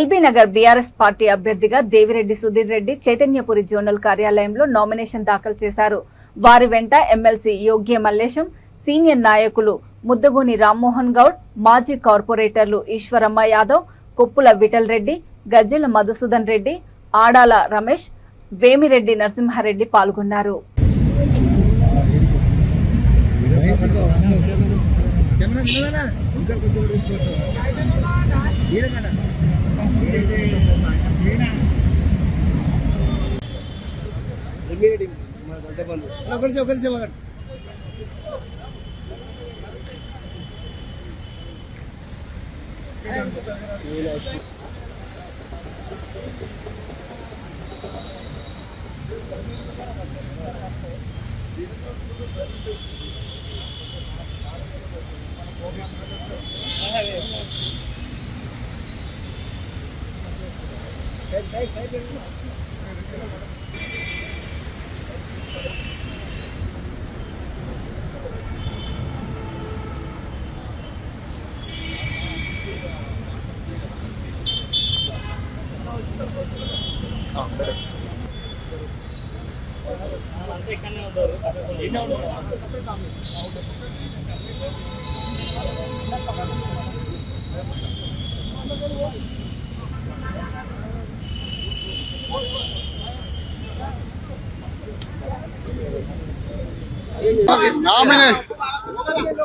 LB Nagar BRS party అభ్యర్థిగా Devireddy Sudheer Reddy Chaitanyapuri zonal కార్యాలయంలో nomination దాఖలు చేశారు. వారి వెంట ఎమ్మెల్సీ యోగ్య మల్లేశం, సీనియర్ నాయకులు ముద్దగోని రామ్మోహన్ గౌడ్, మాజీ కార్పొరేటర్లు ఈశ్వరమ్మ యాదవ్, కొప్పుల విఠల్ రెడ్డి, గజ్జెల మధుసూదన్ రెడ్డి, ఆడాల రమేష్, వేమిరెడ్డి నరసింహారెడ్డి పాల్గొన్నారు.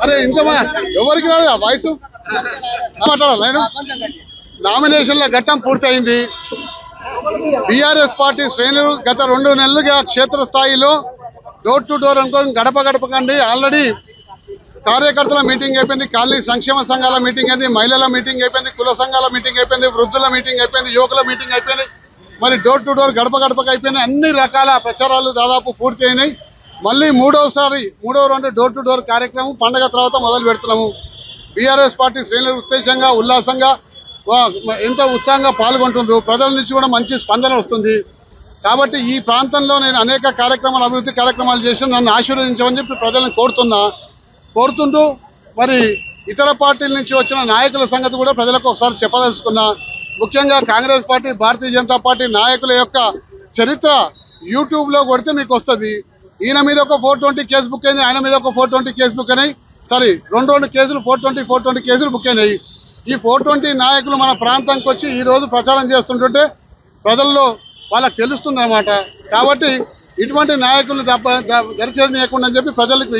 అరే ఇంతమా ఎవరికి రాదు వాయిస్ మాట్లాడాలి. నామినేషన్ల ఘట్టం పూర్తయింది. బీఆర్ఎస్ పార్టీ శ్రేణులు గత 2 నెలలుగా క్షేత్రస్థాయిలో డోర్ టు డోర్ అనుకోని గడప గడపకండి ఆల్రెడీ కార్యకర్తల మీటింగ్ అయిపోయింది, కాలనీ సంక్షేమ సంఘాల మీటింగ్ అయింది, మహిళల మీటింగ్ అయిపోయింది, కుల సంఘాల మీటింగ్ అయిపోయింది, వృద్ధుల మీటింగ్ అయిపోయింది, యువకుల మీటింగ్ అయిపోయింది, మరి డోర్ టు డోర్ గడప గడపకు అయిపోయింది. అన్ని రకాల ప్రచారాలు దాదాపు పూర్తి అయినాయి. మళ్ళీ మూడో రౌండ్ డోర్ టు డోర్ కార్యక్రమం పండగ తర్వాత మొదలు పెడుతున్నాము. బీఆర్ఎస్ పార్టీ శ్రేణులు ఉత్తేజంగా ఉల్లాసంగా ఎంతో ఉత్సాహంగా పాల్గొంటున్నారు. ప్రజల నుంచి కూడా మంచి స్పందన వస్తుంది. కాబట్టి ఈ ప్రాంతంలో నేను అనేక కార్యక్రమాలు, అభివృద్ధి కార్యక్రమాలు చేసి నన్ను ఆశీర్వదించమని చెప్పి ప్రజలను కోరుతుంటూ మరి ఇతర పార్టీల నుంచి వచ్చిన నాయకుల సంగతి కూడా ప్రజలకు ఒకసారి చెప్పదలుచుకున్నా. ముఖ్యంగా కాంగ్రెస్ పార్టీ, భారతీయ జనతా పార్టీ నాయకుల యొక్క చరిత్ర యూట్యూబ్లో కొడితే మీకు వస్తుంది. ఈయన మీద ఒక 420 కేసు బుక్ అయింది, ఆయన మీద ఒక 420 కేసు బుక్ అయినాయి. సారీ, 2 కేసులు 420 కేసులు బుక్ అయినాయి. ఈ 420 నాయకులు మన ప్రాంతానికి వచ్చి ఈ రోజు ప్రచారం చేస్తుంటుంటే ప్రజల్లో వాళ్ళకి తెలుస్తుంది అన్నమాట. కాబట్టి ఇటువంటి నాయకులు దరిచేరనీయకుండా అని చెప్పి ప్రజలకు